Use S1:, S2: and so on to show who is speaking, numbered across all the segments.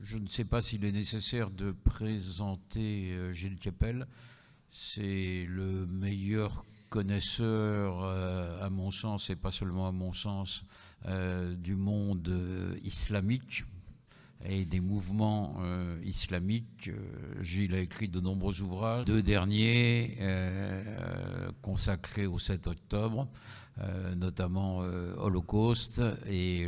S1: je ne sais pas s'il est nécessaire de présenter Gilles Kepel. C'est le meilleur connaisseur, à mon sens, et pas seulement à mon sens, du monde islamique et des mouvements islamiques. Gilles a écrit de nombreux ouvrages, 2 derniers consacrés au 7 octobre, notamment Holocauste, et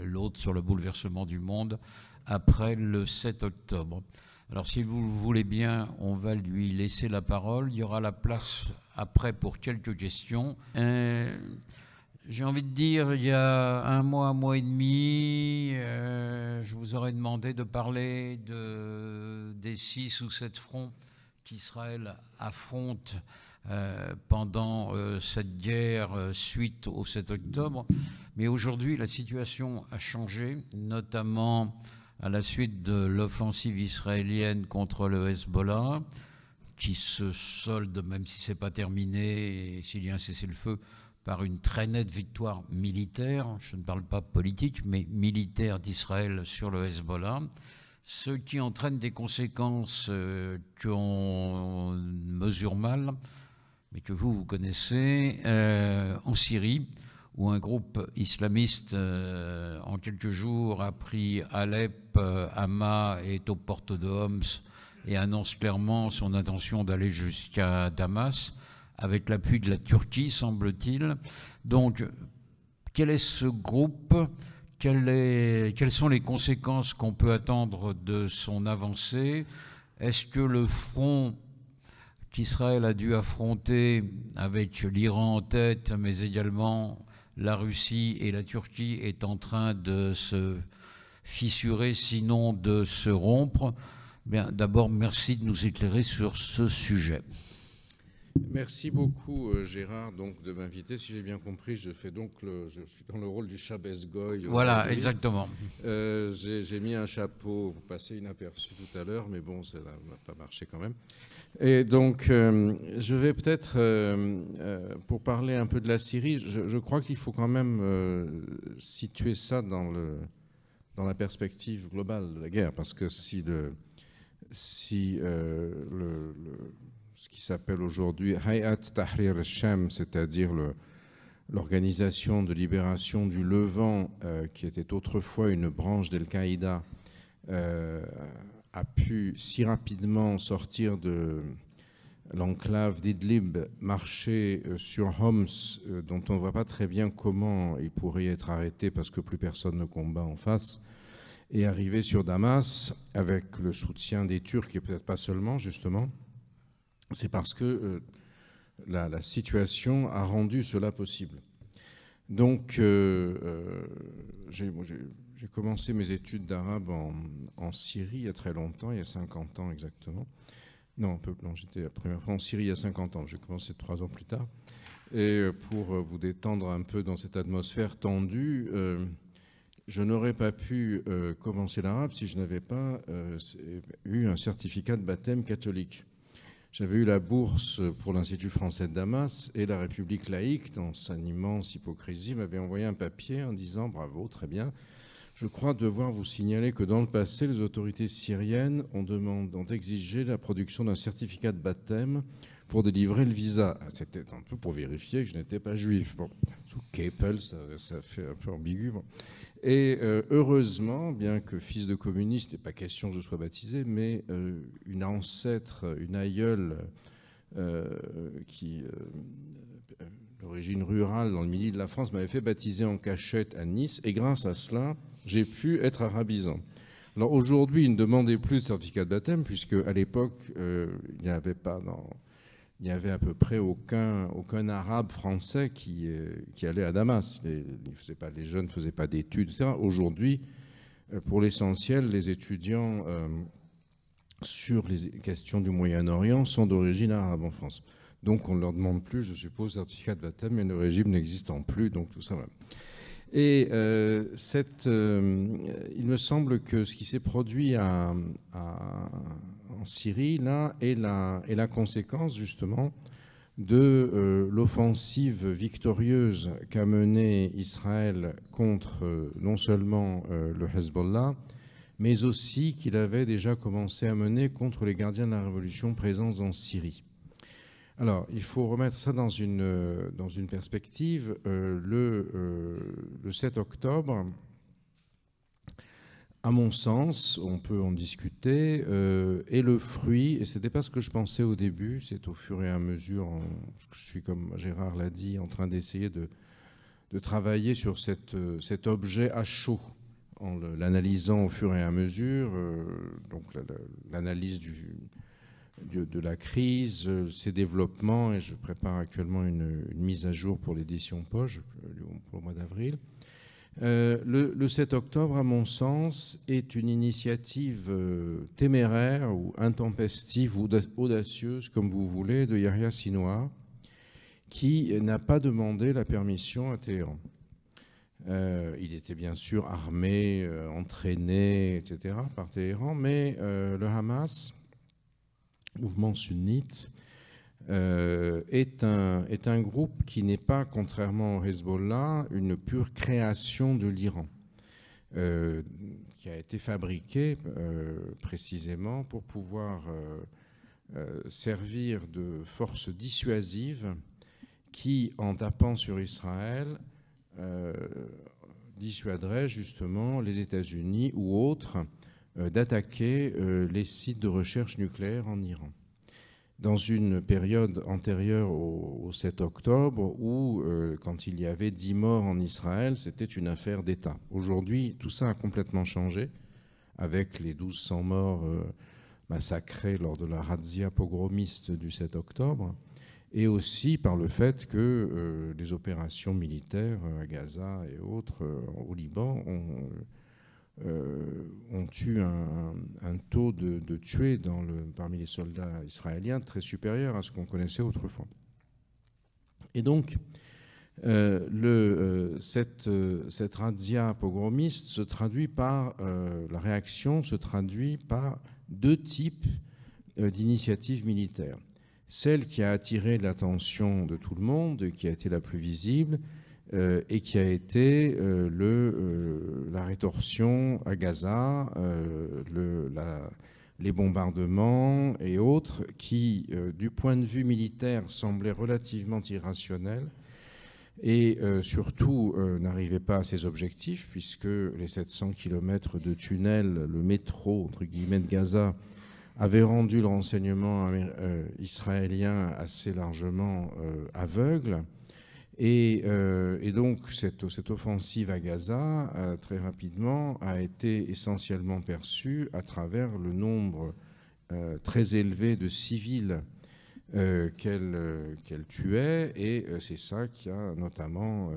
S1: l'autre sur le bouleversement du monde après le 7 octobre. Alors si vous le voulez bien, on va lui laisser la parole. Il y aura la place après pour quelques questions. J'ai envie de dire, il y a un mois et demi, je vous aurais demandé de parler des 6 ou 7 fronts qu'Israël affronte pendant cette guerre suite au 7 octobre. Mais aujourd'hui, la situation a changé, notamment à la suite de l'offensive israélienne contre le Hezbollah, qui se solde, même si ce n'est pas terminé, et s'il y a un cessez-le-feu, par une très nette victoire militaire, je ne parle pas politique, mais militaire d'Israël sur le Hezbollah, ce qui entraîne des conséquences qu'on mesure mal, mais que vous connaissez, en Syrie, où un groupe islamiste, en quelques jours, a pris Alep, Hama et est aux portes de Homs et annonce clairement son intention d'aller jusqu'à Damas, avec l'appui de la Turquie, semble-t-il. Donc, quel est ce groupe ? Quelles sont les conséquences qu'on peut attendre de son avancée? Est-ce que le front qu'Israël a dû affronter avec l'Iran en tête, mais également la Russie et la Turquie, est en train de se fissurer, sinon de se rompre? Bien, d'abord, merci de nous éclairer sur ce sujet.
S2: Merci beaucoup Gérard donc, de m'inviter. Si j'ai bien compris, je suis dans le rôle du Shabbos Goy.
S1: Voilà, exactement.
S2: J'ai mis un chapeau pour passer inaperçu tout à l'heure, mais bon, ça n'a pas marché quand même. Et donc, je vais peut-être, pour parler un peu de la Syrie, je crois qu'il faut quand même situer ça dans la perspective globale de la guerre, parce que ce qui s'appelle aujourd'hui Hayat Tahrir al-Sham, c'est-à-dire l'organisation de libération du Levant, qui était autrefois une branche d'Al-Qaïda, a pu si rapidement sortir de l'enclave d'Idlib, marcher sur Homs, dont on ne voit pas très bien comment il pourrait être arrêté parce que plus personne ne combat en face, et arriver sur Damas avec le soutien des Turcs, et peut-être pas seulement, justement. C'est parce que la situation a rendu cela possible. Donc, j'ai commencé mes études d'arabe en Syrie il y a très longtemps, il y a 50 ans exactement. Non, j'étais la première fois en Syrie il y a 50 ans, j'ai commencé 3 ans plus tard. Et pour vous détendre un peu dans cette atmosphère tendue, je n'aurais pas pu commencer l'arabe si je n'avais pas eu un certificat de baptême catholique. J'avais eu la bourse pour l'Institut français de Damas, et la République laïque, dans sa immense hypocrisie, m'avait envoyé un papier en disant « Bravo, très bien. Je crois devoir vous signaler que dans le passé, les autorités syriennes ont exigé la production d'un certificat de baptême pour délivrer le visa. » C'était un peu pour vérifier que je n'étais pas juif. Bon, sous Kepel, ça fait un peu ambigu. Bon. Et heureusement, bien que fils de communiste, il n'est pas question que je sois baptisé, mais une ancêtre, une aïeule d'origine rurale dans le midi de la France m'avait fait baptiser en cachette à Nice, et grâce à cela, j'ai pu être arabisant. Alors aujourd'hui, il ne demandait plus de certificat de baptême, puisque à l'époque, il n'y avait pas il n'y avait à peu près aucun arabe français qui allait à Damas. Les jeunes ne faisaient pas d'études, etc. Aujourd'hui, pour l'essentiel, les étudiants sur les questions du Moyen-Orient sont d'origine arabe en France. Donc on ne leur demande plus, je suppose, certificat de baptême, mais le régime n'existant plus, donc tout ça va. Et il me semble que ce qui s'est produit en Syrie, là, est la conséquence, justement, de l'offensive victorieuse qu'a menée Israël contre non seulement le Hezbollah, mais aussi qu'il avait déjà commencé à mener contre les gardiens de la Révolution présents en Syrie. Alors, il faut remettre ça dans une perspective. Le 7 octobre, à mon sens, on peut en discuter, est le fruit, et ce n'était pas ce que je pensais au début, c'est au fur et à mesure, parce que je suis, comme Gérard l'a dit, en train d'essayer de travailler sur cet objet à chaud, en l'analysant au fur et à mesure, donc l'analyse de la crise, ses développements, et je prépare actuellement une mise à jour pour l'édition Poche pour le mois d'avril. Le 7 octobre, à mon sens, est une initiative téméraire ou intempestive ou audacieuse, comme vous voulez, de Yahya Sinwar, qui n'a pas demandé la permission à Téhéran. Il était bien sûr armé, entraîné, etc., par Téhéran, mais le Hamas, mouvement sunnite, est un groupe qui n'est pas, contrairement au Hezbollah, une pure création de l'Iran, qui a été fabriqué précisément pour pouvoir servir de force dissuasive qui, en tapant sur Israël, dissuaderait justement les États-Unis ou autres d'attaquer les sites de recherche nucléaire en Iran. Dans une période antérieure au 7 octobre où, quand il y avait 10 morts en Israël, c'était une affaire d'État. Aujourd'hui, tout ça a complètement changé, avec les 1200 morts massacrés lors de la razzia pogromiste du 7 octobre, et aussi par le fait que les opérations militaires à Gaza et autres au Liban ont eu un taux de tués parmi les soldats israéliens très supérieur à ce qu'on connaissait autrefois. Et donc, cette razzia pogromiste se traduit par, la réaction se traduit par deux types d'initiatives militaires. Celle qui a attiré l'attention de tout le monde, qui a été la plus visible, et qui a été la rétorsion à Gaza, les bombardements et autres, qui, du point de vue militaire, semblaient relativement irrationnels et surtout n'arrivaient pas à ses objectifs, puisque les 700 km de tunnels, le métro, entre guillemets, de Gaza, avait rendu le renseignement israélien assez largement aveugle. Et donc, cette offensive à Gaza, très rapidement, a été essentiellement perçue à travers le nombre très élevé de civils qu'elle tuait. Et c'est ça qui a notamment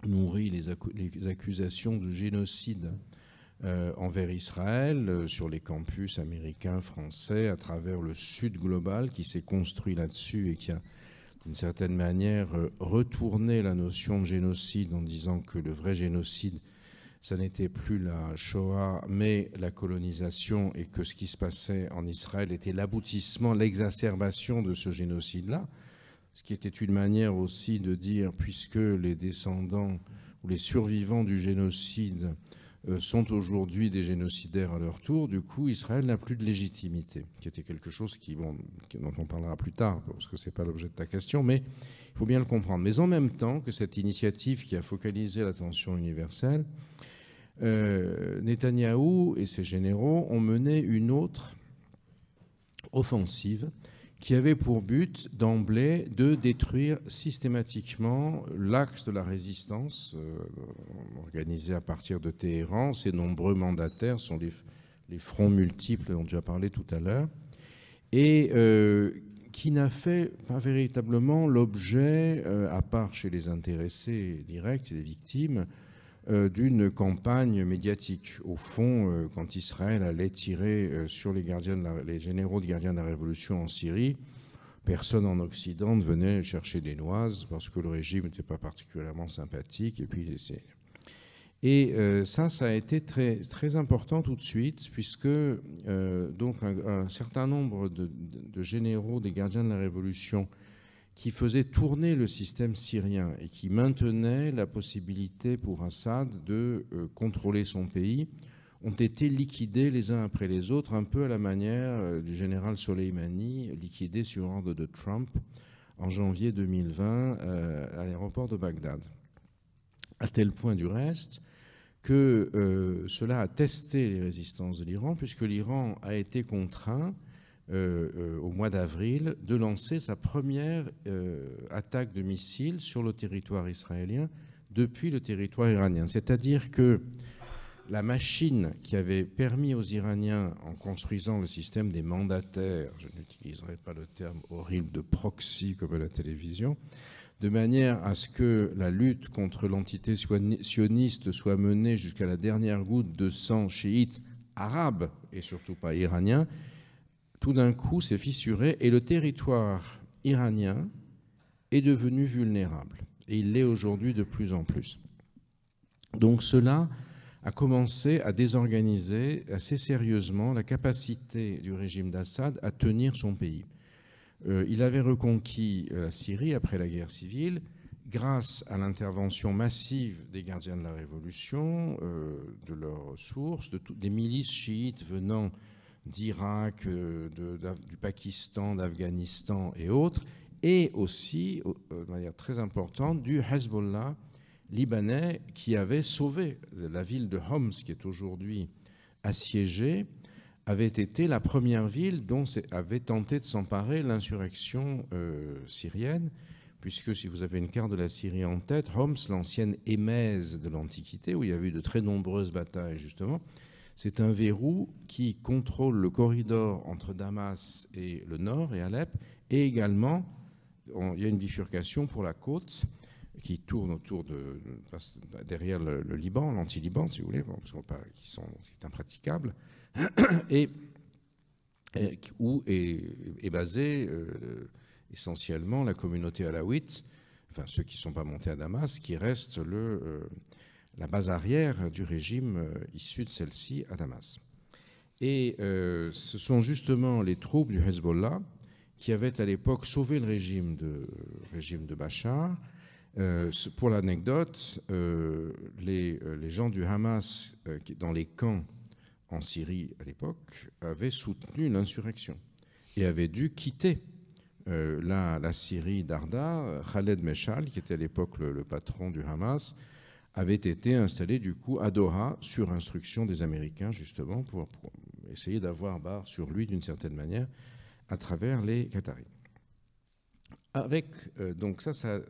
S2: nourri les accusations de génocide envers Israël sur les campus américains, français, à travers le Sud global qui s'est construit là-dessus et qui a, d'une certaine manière, retourné la notion de génocide en disant que le vrai génocide, ça n'était plus la Shoah, mais la colonisation, et que ce qui se passait en Israël était l'aboutissement, l'exacerbation de ce génocide-là, ce qui était une manière aussi de dire, puisque les descendants ou les survivants du génocide sont aujourd'hui des génocidaires à leur tour, du coup, Israël n'a plus de légitimité, qui était quelque chose dont on parlera plus tard, parce que ce n'est pas l'objet de ta question, mais il faut bien le comprendre. Mais en même temps que cette initiative qui a focalisé l'attention universelle, Netanyahou et ses généraux ont mené une autre offensive qui avait pour but d'emblée de détruire systématiquement l'axe de la résistance organisé à partir de Téhéran. Ces nombreux mandataires sont les fronts multiples dont tu as parlé tout à l'heure, et qui n'a fait pas véritablement l'objet, à part chez les intéressés directs et les victimes, d'une campagne médiatique. Au fond, quand Israël allait tirer sur les généraux de gardiens de la Révolution en Syrie, personne en Occident ne venait chercher des noises parce que le régime n'était pas particulièrement sympathique. Ça a été très, très important tout de suite, puisque donc un certain nombre de généraux des gardiens de la Révolution qui faisait tourner le système syrien et qui maintenait la possibilité pour Assad de contrôler son pays, ont été liquidés les uns après les autres, un peu à la manière du général Soleimani, liquidé sur ordre de Trump en janvier 2020 à l'aéroport de Bagdad. À tel point du reste que cela a testé les résistances de l'Iran, puisque l'Iran a été contraint au mois d'avril de lancer sa première attaque de missiles sur le territoire israélien depuis le territoire iranien. C'est-à-dire que la machine qui avait permis aux Iraniens, en construisant le système des mandataires, je n'utiliserai pas le terme horrible de proxy comme à la télévision, de manière à ce que la lutte contre l'entité sioniste soit menée jusqu'à la dernière goutte de sang chiite arabe et surtout pas iranien, tout d'un coup s'est fissuré et le territoire iranien est devenu vulnérable. Et il l'est aujourd'hui de plus en plus. Donc cela a commencé à désorganiser assez sérieusement la capacité du régime d'Assad à tenir son pays. Il avait reconquis la Syrie après la guerre civile grâce à l'intervention massive des gardiens de la Révolution, de leurs sources, des milices chiites venant d'Irak, du Pakistan, d'Afghanistan et autres, et aussi, de manière très importante, du Hezbollah libanais qui avait sauvé la ville de Homs, qui est aujourd'hui assiégée, avait été la première ville dont avait tenté de s'emparer l'insurrection syrienne, puisque si vous avez une carte de la Syrie en tête, Homs, l'ancienne Émèse de l'Antiquité, où il y avait eu de très nombreuses batailles justement, c'est un verrou qui contrôle le corridor entre Damas et le nord et Alep, et également il y a une bifurcation pour la côte qui tourne autour derrière le Liban, l'anti-Liban, si vous voulez, qui est impraticable, et où est basée essentiellement la communauté alaouite, enfin ceux qui ne sont pas montés à Damas, qui reste la base arrière du régime issu de celle-ci à Damas. Et ce sont justement les troupes du Hezbollah qui avaient à l'époque sauvé le régime de Bachar. Pour l'anecdote, les gens du Hamas dans les camps en Syrie à l'époque avaient soutenu l'insurrection et avaient dû quitter la Syrie d'Arda. Khaled Meshal, qui était à l'époque le patron du Hamas, avait été installé du coup à Doha sur instruction des Américains justement pour essayer d'avoir barre sur lui d'une certaine manière à travers les Qataris. Avec donc ça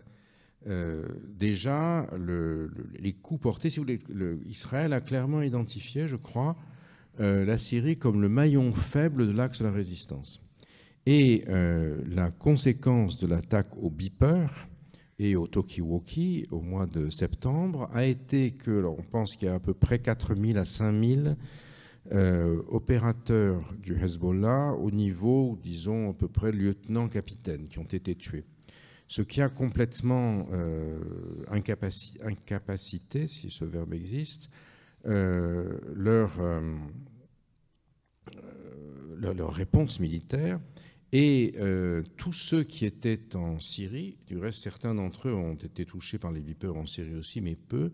S2: déjà les coups portés, si vous voulez, Israël a clairement identifié, je crois, la Syrie comme le maillon faible de l'axe de la résistance. Et la conséquence de l'attaque au Beeper et au Talkie-Walkie au mois de septembre a été que, alors on pense qu'il y a à peu près 4000 à 5000 opérateurs du Hezbollah au niveau, disons, à peu près lieutenant-capitaine qui ont été tués. Ce qui a complètement incapacité, si ce verbe existe, leur réponse militaire. Et tous ceux qui étaient en Syrie, du reste certains d'entre eux ont été touchés par les Beepers en Syrie aussi, mais peu,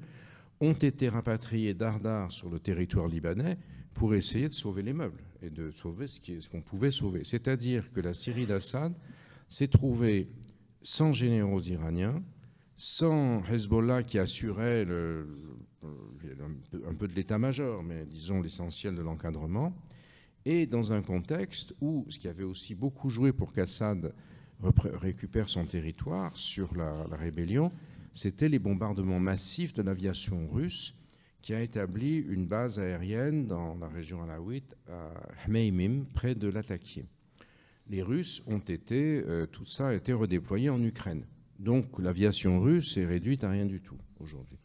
S2: ont été rapatriés d'Ardar sur le territoire libanais pour essayer de sauver les meubles et de sauver ce qu'on pouvait sauver. C'est-à-dire que la Syrie d'Assad s'est trouvée sans généraux iraniens, sans Hezbollah qui assurait un peu de l'état-major, mais disons l'essentiel de l'encadrement, et dans un contexte où, ce qui avait aussi beaucoup joué pour qu'Assad récupère son territoire sur la rébellion, c'était les bombardements massifs de l'aviation russe qui a établi une base aérienne dans la région alaouite, à Hmeimim, près de Latakia. Les Russes ont tout ça a été redéployé en Ukraine. Donc l'aviation russe est réduite à rien du tout aujourd'hui.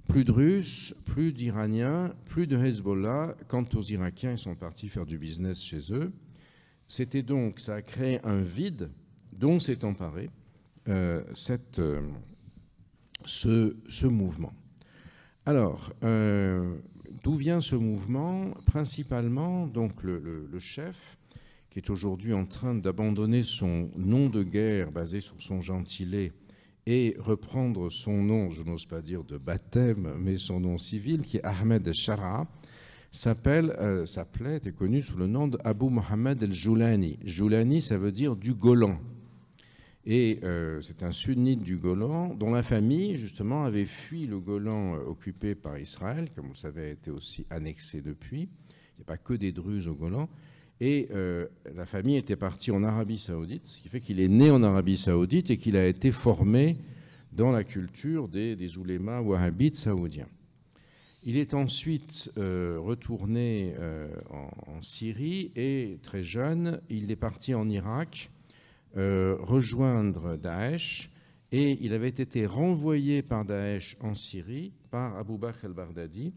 S2: Plus de Russes, plus d'Iraniens, plus de Hezbollah. Quant aux Irakiens, ils sont partis faire du business chez eux. Ça a créé un vide dont s'est emparé ce mouvement. Alors, d'où vient ce mouvement? Principalement, donc le chef, qui est aujourd'hui en train d'abandonner son nom de guerre basé sur son gentilé et reprendre son nom, je n'ose pas dire de baptême, mais son nom civil, qui est Ahmed Shara, était connu sous le nom d'Abu Mohammed el-Joulani. Joulani, ça veut dire du Golan. Et c'est un sunnite du Golan dont la famille, justement, avait fui le Golan occupé par Israël, comme vous le savez, a été aussi annexé depuis. Il n'y a pas que des Druzes au Golan. Et la famille était partie en Arabie Saoudite, ce qui fait qu'il est né en Arabie Saoudite et qu'il a été formé dans la culture des oulémas wahhabites saoudiens. Il est ensuite retourné en Syrie et, très jeune, il est parti en Irak rejoindre Daesh et il avait été renvoyé par Daesh en Syrie par Abu Bakr al-Baghdadi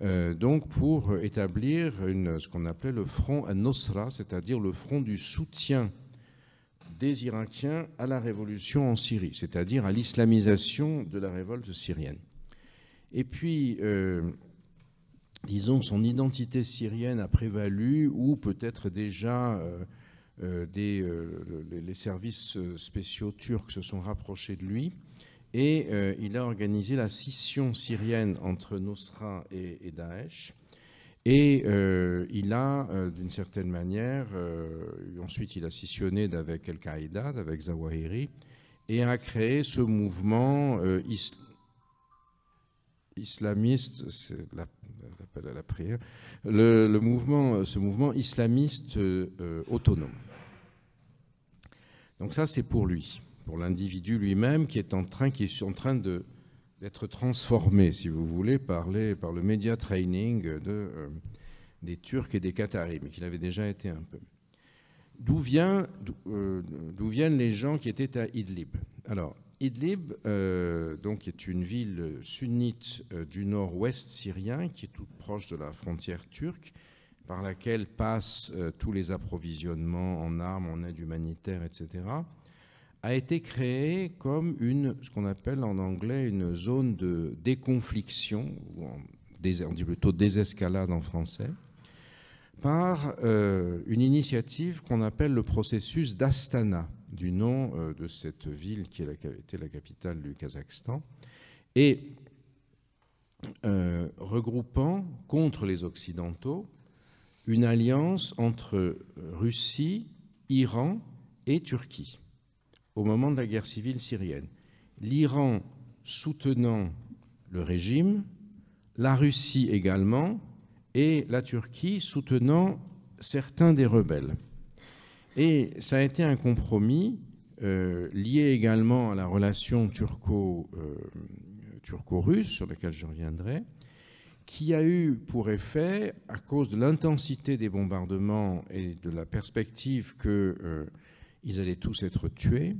S2: donc pour établir ce qu'on appelait le front al-Nosra, c'est-à-dire le front du soutien des Irakiens à la révolution en Syrie, c'est-à-dire à l'islamisation de la révolte syrienne. Et puis, disons, son identité syrienne a prévalu, ou peut-être déjà les services spéciaux turcs se sont rapprochés de lui, et il a organisé la scission syrienne entre Nosra et Daesh. Et il a, d'une certaine manière, ensuite il a scissionné avec Al-Qaïda, avec Zawahiri, et a créé ce mouvement islamiste, c'est l'appel à la prière, ce mouvement islamiste autonome. Donc ça, c'est pour lui, pour l'individu lui-même qui est en train d'être transformé, si vous voulez, par le media training des Turcs et des Qataris, mais qu'il avait déjà été un peu. D'où viennent les gens qui étaient à Idlib? Alors, Idlib, donc, est une ville sunnite du nord-ouest syrien, qui est toute proche de la frontière turque, par laquelle passent tous les approvisionnements en armes, en aide humanitaire, etc., a été créée comme ce qu'on appelle en anglais une zone de déconfliction, ou on dit plutôt désescalade en français, par une initiative qu'on appelle le processus d'Astana, du nom de cette ville qui était la capitale du Kazakhstan, et regroupant contre les Occidentaux une alliance entre Russie, Iran et Turquie au moment de la guerre civile syrienne. L'Iran soutenant le régime, la Russie également, et la Turquie soutenant certains des rebelles. Et ça a été un compromis lié également à la relation turco-russe, sur laquelle je reviendrai, qui a eu pour effet, à cause de l'intensité des bombardements et de la perspective qu'ils allaient tous être tués,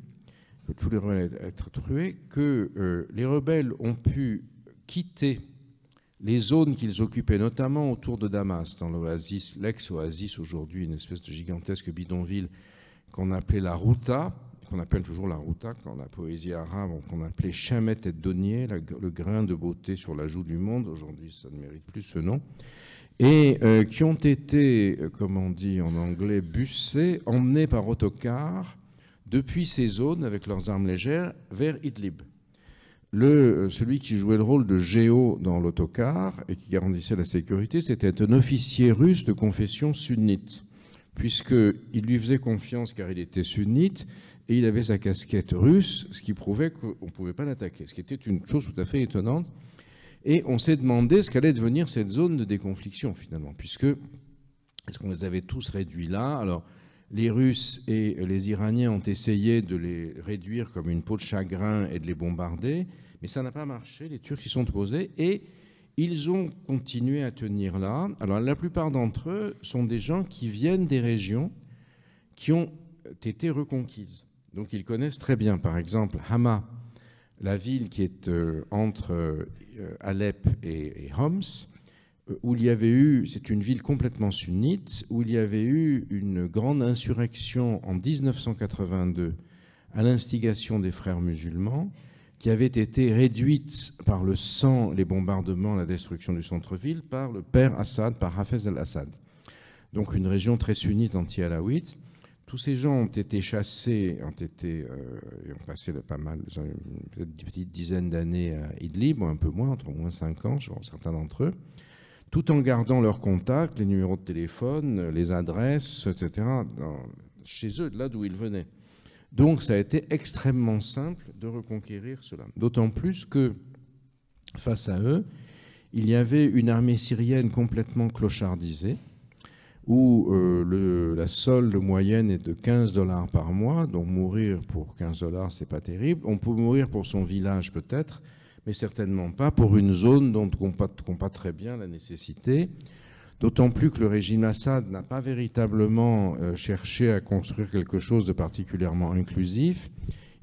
S2: que tous les rebelles allaient être tués, que les rebelles ont pu quitter les zones qu'ils occupaient, notamment autour de Damas, dans l'oasis, l'ex-oasis aujourd'hui, une espèce de gigantesque bidonville qu'on appelait la Routa, qu'on appelle toujours la Routa, dans la poésie arabe, qu'on appelait Chamet et Donier, le grain de beauté sur la joue du monde. Aujourd'hui, ça ne mérite plus ce nom. Et qui ont été, comme on dit en anglais, bussés, emmenés par autocar depuis ces zones, avec leurs armes légères, vers Idlib. Celui qui jouait le rôle de géo dans l'autocar et qui garantissait la sécurité, c'était un officier russe de confession sunnite, puisqu'il lui faisait confiance car il était sunnite et il avait sa casquette russe, ce qui prouvait qu'on ne pouvait pas l'attaquer, ce qui était une chose tout à fait étonnante. Et on s'est demandé ce qu'allait devenir cette zone de déconfliction, finalement, est-ce qu'on les avait tous réduits là? Alors, les Russes et les Iraniens ont essayé de les réduire comme une peau de chagrin et de les bombarder, mais ça n'a pas marché. Les Turcs s'y sont opposés et ils ont continué à tenir là. Alors, la plupart d'entre eux sont des gens qui viennent des régions qui ont été reconquises. Donc, ils connaissent très bien, par exemple, Hama, la ville qui est entre Alep et Homs, où il y avait eu, c'est une ville complètement sunnite, où il y avait eu une grande insurrection en 1982 à l'instigation des frères musulmans, qui avait été réduite par le sang, les bombardements, la destruction du centre-ville, par le père Assad, par Hafez al-Assad. Donc une région très sunnite anti-alaouite. Tous ces gens ont été chassés, ont passé pas mal, peut-être une petite dizaine d'années à Idlib, un peu moins, entre moins 5 ans, certains d'entre eux. tout en gardant leurs contacts, les numéros de téléphone, les adresses, etc., chez eux, là d'où ils venaient. Donc ça a été extrêmement simple de reconquérir cela. D'autant plus que, face à eux, il y avait une armée syrienne complètement clochardisée, où la solde moyenne est de 15 $ par mois, donc mourir pour 15 $, c'est pas terrible. On peut mourir pour son village peut-être, mais certainement pas pour une zone dont on comprend pas très bien la nécessité. D'autant plus que le régime Assad n'a pas véritablement cherché à construire quelque chose de particulièrement inclusif.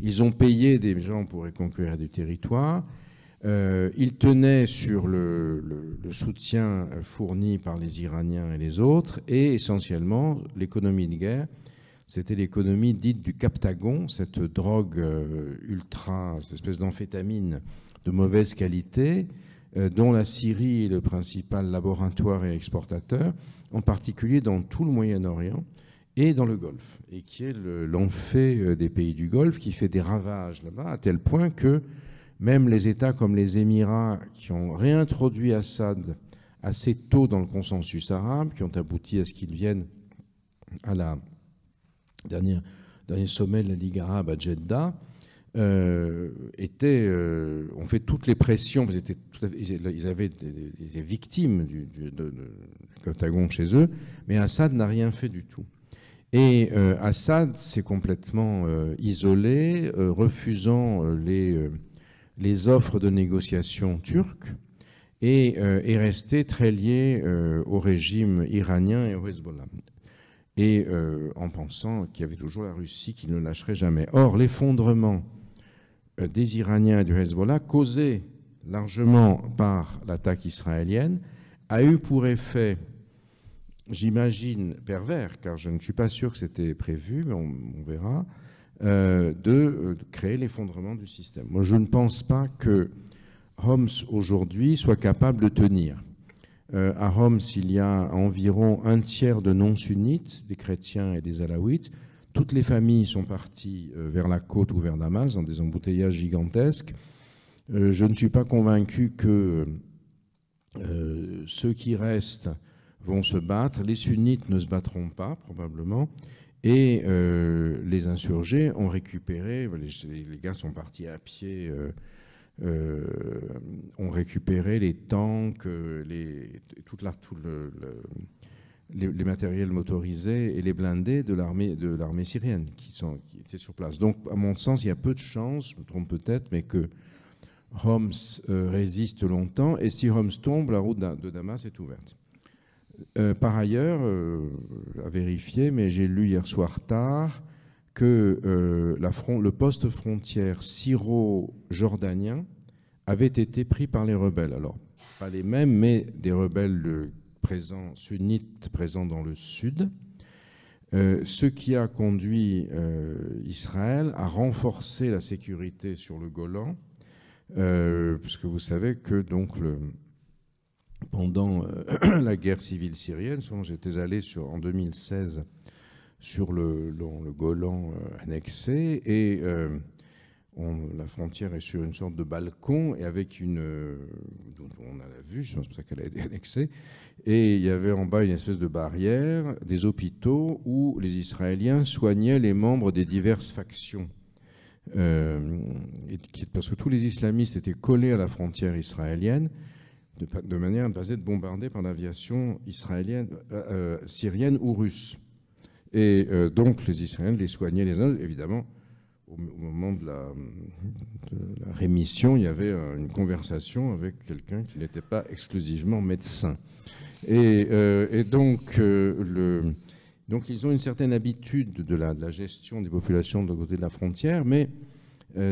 S2: Ils ont payé des gens pour reconquérir du territoire. Ils tenaient sur le soutien fourni par les Iraniens et les autres, et essentiellement, l'économie de guerre, c'était l'économie dite du captagon, cette drogue ultra, cette espèce d'amphétamine de mauvaise qualité, dont la Syrie est le principal laboratoire et exportateur, en particulier dans tout le Moyen-Orient et dans le Golfe, et qui est l'enfer des pays du Golfe, qui fait des ravages là-bas, à tel point que même les États comme les Émirats, qui ont réintroduit Assad assez tôt dans le consensus arabe, qui ont abouti à ce qu'il vienne à la dernier sommet de la Ligue arabe à Jeddah, ont fait toutes les pressions, ils étaient victimes du Captagon chez eux, mais Assad n'a rien fait du tout. Et Assad s'est complètement isolé, refusant les offres de négociation turques, et est resté très lié au régime iranien et au Hezbollah. Et en pensant qu'il y avait toujours la Russie qui ne le lâcherait jamais. Or, l'effondrement des Iraniens et du Hezbollah, causé largement par l'attaque israélienne, a eu pour effet, j'imagine pervers, car je ne suis pas sûr que c'était prévu, mais on verra, de créer l'effondrement du système. Moi, je ne pense pas que Homs, aujourd'hui, soit capable de tenir. À Homs, il y a environ un tiers de non-sunnites, des chrétiens et des alaouites. Toutes les familles sont parties vers la côte ou vers Damas, dans des embouteillages gigantesques. Je ne suis pas convaincu que ceux qui restent vont se battre. Les sunnites ne se battront pas, probablement. Et les insurgés ont récupéré, les gars sont partis à pied, ont récupéré les tanks, les matériels motorisés et les blindés de l'armée syrienne qui étaient sur place. Donc, à mon sens, il y a peu de chances, je me trompe peut-être, mais que Homs résiste longtemps. Et si Homs tombe, la route de Damas est ouverte. Par ailleurs, à vérifier, mais j'ai lu hier soir tard que le poste frontière syro-jordanien avait été pris par les rebelles. Alors, pas les mêmes, mais des rebelles sunnites présents dans le sud, ce qui a conduit Israël à renforcer la sécurité sur le Golan, puisque vous savez que donc pendant la guerre civile syrienne, j'étais allé en 2016 sur le Golan annexé, et la frontière est sur une sorte de balcon, et avec dont on a la vue, c'est pour ça qu'elle a été annexée, et il y avait en bas une espèce de barrière, des hôpitaux où les Israéliens soignaient les membres des diverses factions. Parce que tous les islamistes étaient collés à la frontière israélienne, de manière à ne pas être bombardés par l'aviation israélienne, syrienne ou russe. Et donc les Israéliens les soignaient les uns. Évidemment, au moment de la rémission, il y avait une conversation avec quelqu'un qui n'était pas exclusivement médecin. Et donc, donc ils ont une certaine habitude de la gestion des populations de l'autre côté de la frontière, mais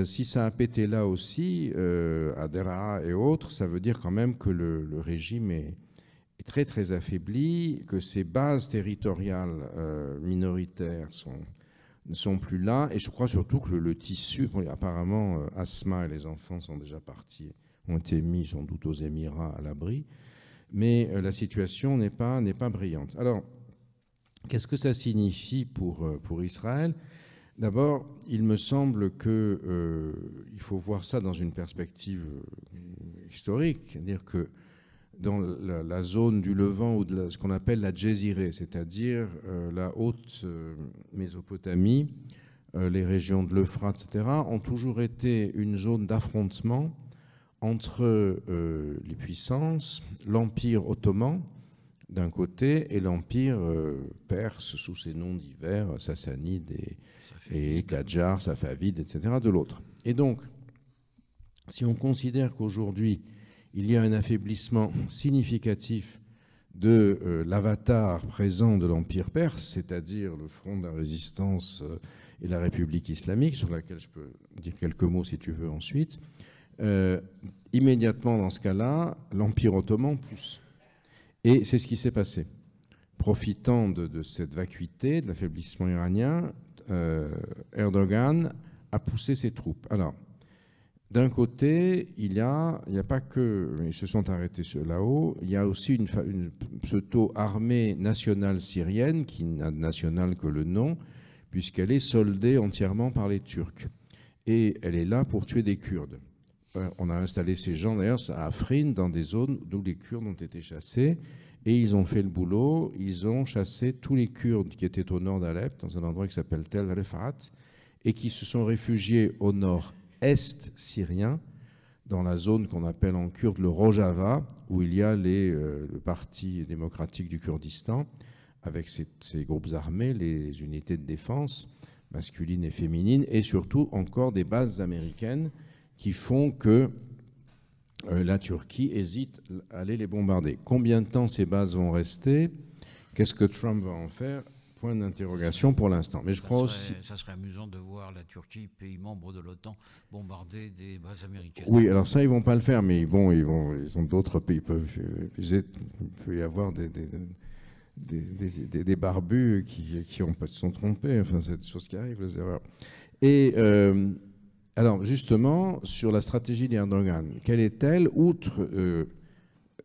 S2: si ça a pété là aussi, à Deraa et autres, ça veut dire quand même que le régime est très très affaibli, que ses bases territoriales minoritaires ne sont plus là, et je crois surtout que le tissu, apparemment Asma et les enfants sont déjà partis, ont été mis sans doute aux Émirats à l'abri, mais la situation n'est pas brillante. Alors, qu'est-ce que ça signifie pour Israël ? D'abord, il me semble qu'il faut voir ça dans une perspective historique, c'est-à-dire que dans la zone du Levant ou de ce qu'on appelle la Djézirée, c'est-à-dire la haute Mésopotamie, les régions de l'Euphrate, etc., ont toujours été une zone d'affrontement entre les puissances, l'Empire ottoman d'un côté et l'Empire perse sous ses noms divers, Sassanide et Kadjar, Safavide, etc., de l'autre. Et donc, si on considère qu'aujourd'hui, il y a un affaiblissement significatif de l'avatar présent de l'Empire perse, c'est-à-dire le Front de la Résistance et la République islamique, sur laquelle je peux dire quelques mots si tu veux ensuite, immédiatement dans ce cas-là, l'Empire ottoman pousse. Et c'est ce qui s'est passé. Profitant de cette vacuité, de l'affaiblissement iranien, Erdogan a poussé ses troupes. Alors, d'un côté, il n'y a pas que, ils se sont arrêtés là-haut, il y a aussi une pseudo-armée nationale syrienne, qui n'a de nationale que le nom, puisqu'elle est soldée entièrement par les Turcs. Et elle est là pour tuer des Kurdes. On a installé ces gens, d'ailleurs, à Afrin, dans des zones d'où les Kurdes ont été chassés, et ils ont fait le boulot, ils ont chassé tous les Kurdes qui étaient au nord d'Alep, dans un endroit qui s'appelle Tel Rifat, et qui se sont réfugiés au nord-est syrien, dans la zone qu'on appelle en kurde le Rojava, où il y a le Parti démocratique du Kurdistan, avec ses groupes armés, les unités de défense masculines et féminines, et surtout encore des bases américaines qui font que la Turquie hésite à aller les bombarder. Combien de temps ces bases vont rester? Qu'est-ce que Trump va en faire? Point d'interrogation pour l'instant. Mais je crois aussi...
S1: Ça serait amusant de voir la Turquie, pays membre de l'OTAN, bombarder des bases américaines.
S2: Oui, alors ça, ils ne vont pas le faire, mais bon, ils ont d'autres pays. Il peut y avoir des barbus qui se sont trompés. Enfin, c'est des choses qui arrivent, les erreurs. Et... alors, justement, sur la stratégie d'Erdogan, quelle est-elle, outre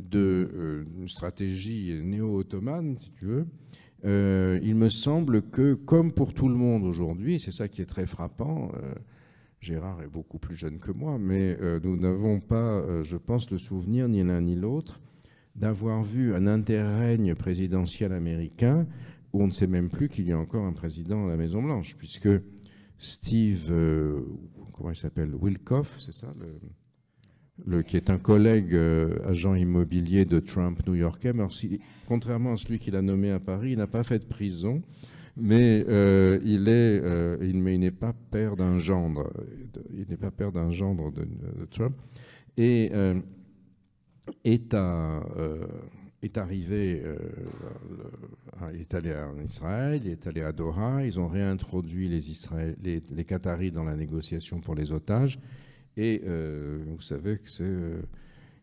S2: une stratégie néo-ottomane, si tu veux? Il me semble que, comme pour tout le monde aujourd'hui, c'est ça qui est très frappant, Gérard est beaucoup plus jeune que moi, mais nous n'avons pas, je pense, le souvenir, ni l'un ni l'autre, d'avoir vu un interrègne présidentiel américain où on ne sait même plus qu'il y a encore un président à la Maison-Blanche, puisque Steve... comment il s'appelle, Wilkoff, c'est ça, qui est un collègue agent immobilier de Trump new-yorkais. Alors, contrairement à celui qu'il a nommé à Paris, il n'a pas fait de prison, mais il n'est pas père d'un gendre. Il n'est pas père d'un gendre de Trump. Et est arrivé, il est allé en Israël, il est allé à Doha, ils ont réintroduit les Qataris dans la négociation pour les otages, et vous savez que c'est,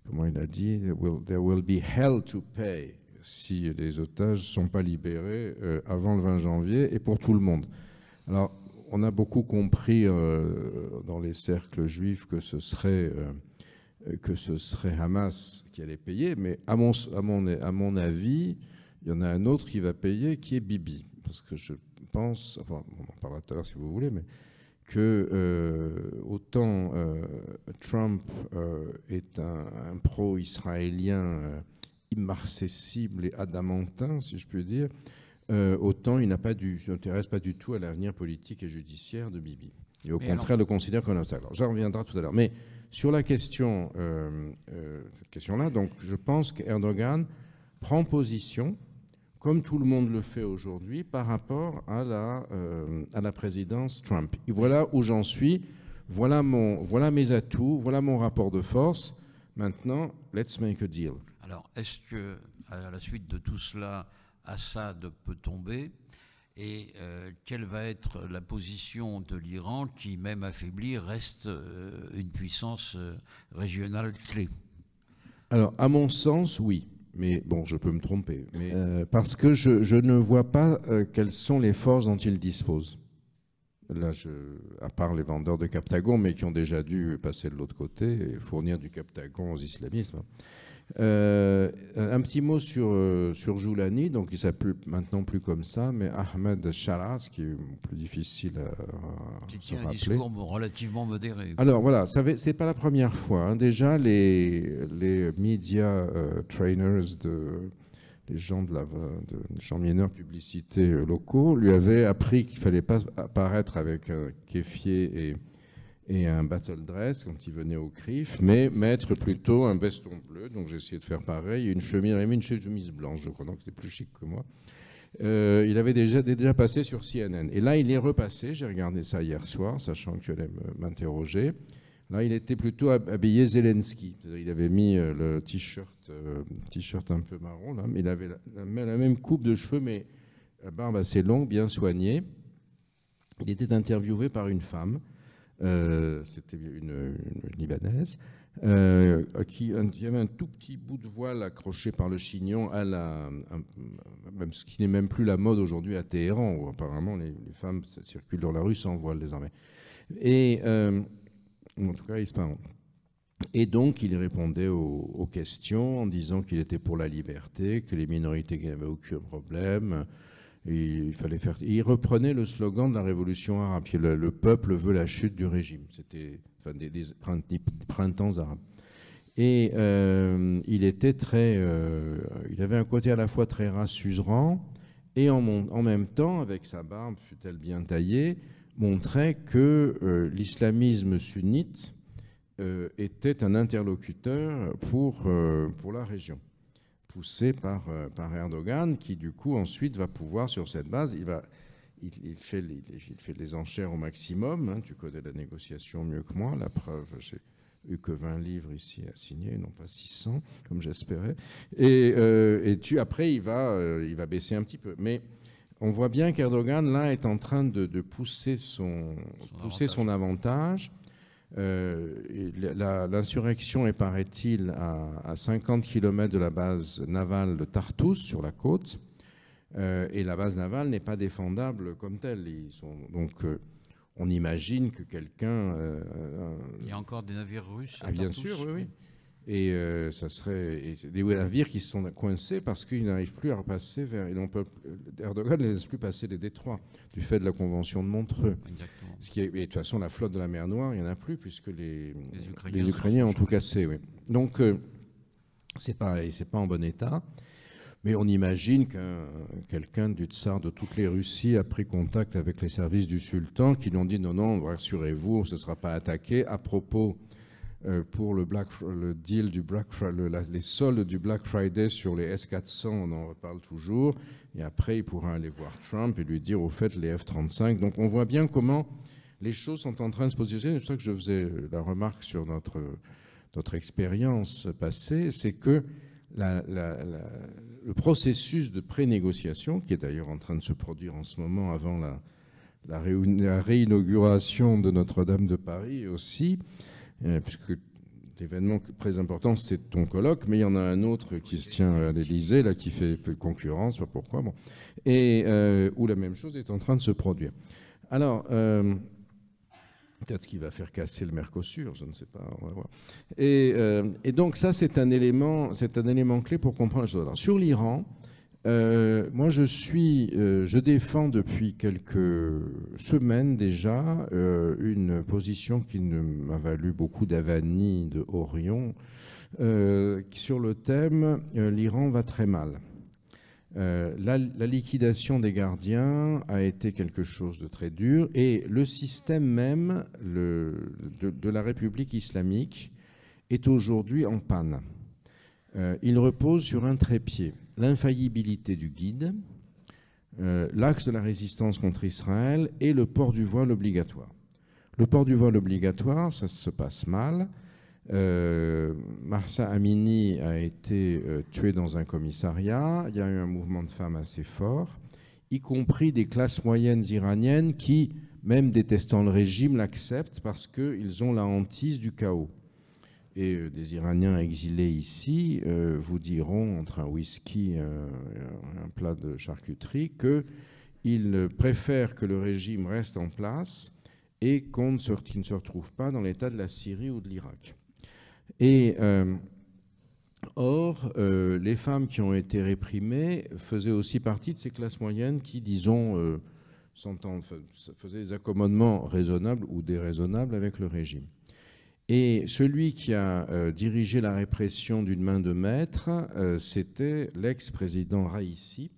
S2: comment il a dit, there will be hell to pay si les otages ne sont pas libérés avant le 20 janvier, et pour tout le monde. Alors, on a beaucoup compris dans les cercles juifs que ce serait Hamas qui allait payer, mais à mon avis, il y en a un autre qui va payer, qui est Bibi. Parce que je pense, enfin, on en parlera tout à l'heure si vous voulez, mais que autant Trump est un pro-israélien immarcessible et adamantin, si je puis dire, autant il ne s'intéresse pas du tout à l'avenir politique et judiciaire de Bibi. Et au contraire, le considère comme un obstacle. Alors, j'en reviendrai tout à l'heure. Mais sur la question, cette question-là, donc, je pense qu'Erdogan prend position, comme tout le monde le fait aujourd'hui, par rapport à la présidence Trump. Et voilà où j'en suis, voilà mes atouts, voilà mon rapport de force. Maintenant, let's make a deal.
S1: Alors, est-ce que, à la suite de tout cela, Assad peut tomber? Et quelle va être la position de l'Iran qui, même affaibli, reste une puissance régionale clé?
S2: Alors, à mon sens, oui. Mais bon, je peux me tromper. Mais, parce que je ne vois pas quelles sont les forces dont il dispose. Là, à part les vendeurs de Captagon, mais qui ont déjà dû passer de l'autre côté et fournir du Captagon aux islamistes. Un petit mot sur Joulani, donc il s'appelle maintenant plus comme ça, mais Ahmed Sharaz, qui est plus difficile à
S1: Qui
S2: se
S1: tient un
S2: rappeler.
S1: discours relativement modéré.
S2: Alors voilà, c'est pas la première fois. Hein. Déjà, les media trainers, les gens les gens mineurs publicités locaux, lui avaient appris qu'il fallait pas apparaître avec un kéfier et un battle dress quand il venait au CRIF, mais mettre plutôt un veston bleu. Donc j'ai essayé de faire pareil. Une chemise, il avait mis une chemise blanche, je crois, donc c'était plus chic que moi. Il avait déjà passé sur CNN. Et là, il est repassé. J'ai regardé ça hier soir, sachant que tu allais m'interroger. Là, il était plutôt habillé Zelensky. Il avait mis le t-shirt un peu marron, là, mais il avait la même coupe de cheveux, mais la barbe assez longue, bien soignée. Il était interviewé par une femme. C'était une Libanaise, qui avait un tout petit bout de voile accroché par le chignon, même ce qui n'est même plus la mode aujourd'hui à Téhéran, où apparemment les femmes circulent dans la rue sans voile désormais. Et en tout cas, Ispahan. Et donc, il répondait aux questions en disant qu'il était pour la liberté, que les minorités n'avaient aucun problème. Il fallait faire. Il reprenait le slogan de la révolution arabe, qui est le peuple veut la chute du régime. C'était des printemps arabes. Et il était il avait un côté à la fois très rassurant et en même temps, avec sa barbe, fut-elle bien taillée, montrait que l'islamisme sunnite était un interlocuteur pour la région, poussé par Erdogan, qui du coup ensuite va pouvoir, sur cette base, il fait les enchères au maximum. Hein, tu connais la négociation mieux que moi. La preuve, j'ai eu que 20 livres ici à signer, non pas 600, comme j'espérais. Et après, il va baisser un petit peu. Mais on voit bien qu'Erdogan, là, est en train de pousser son avantage. L'insurrection est, paraît-il, à 50 km de la base navale de Tartous, sur la côte, et la base navale n'est pas défendable comme telle. Donc, on imagine que quelqu'un...
S1: Il y a encore des navires russes à
S2: bien
S1: Tartous,
S2: sûr, oui. Et ça serait des navires qui sont coincés parce qu'ils n'arrivent plus à repasser vers... Erdogan ne laisse plus passer les détroits du fait de la convention de Montreux.
S1: Exactement.
S2: Et de toute façon, la flotte de la mer Noire, il n'y en a plus puisque les Ukrainiens ont tout cassé. Oui. Donc, c'est pareil, c'est pas en bon état. Mais on imagine quelqu'un du tsar de toutes les Russies a pris contact avec les services du sultan qui lui ont dit non, rassurez-vous, ce ne sera pas attaqué. À propos, pour le deal du Black Friday, les soldes du Black Friday sur les S-400, on en reparle toujours. Et après, il pourra aller voir Trump et lui dire, au fait, les F-35. Donc, on voit bien comment les choses sont en train de se positionner. C'est pour ça que je faisais la remarque sur notre expérience passée, c'est que le processus de pré-négociation, qui est d'ailleurs en train de se produire en ce moment avant la réinauguration de Notre-Dame de Paris aussi, puisque l'événement très important, c'est ton colloque, mais il y en a un autre qui se tient à l'Élysée, là, qui fait peu de concurrence, je sais pas pourquoi, bon, et où la même chose est en train de se produire. Alors, peut-être qu'il va faire casser le Mercosur, je ne sais pas, on va voir. Et donc ça, c'est un élément clé pour comprendre les choses. Alors, sur l'Iran, moi, je défends depuis quelques semaines déjà une position qui m'a valu beaucoup d'avanie de Orion sur le thème l'Iran va très mal. La liquidation des gardiens a été quelque chose de très dur et le système même de la République islamique est aujourd'hui en panne. Il repose sur un trépied: l'infaillibilité du guide, l'axe de la résistance contre Israël et le port du voile obligatoire. Le port du voile obligatoire, ça se passe mal. Mahsa Amini a été tué dans un commissariat. Il y a eu un mouvement de femmes assez fort, y compris des classes moyennes iraniennes qui, même détestant le régime, l'acceptent parce qu'ils ont la hantise du chaos. Et des Iraniens exilés ici vous diront, entre un whisky et un plat de charcuterie, qu'ils préfèrent que le régime reste en place et qu'il ne se retrouve pas dans l'état de la Syrie ou de l'Irak. Et Or, les femmes qui ont été réprimées faisaient aussi partie de ces classes moyennes qui, disons, faisaient des accommodements raisonnables ou déraisonnables avec le régime. Et celui qui a dirigé la répression d'une main de maître, c'était l'ex-président Raïssi,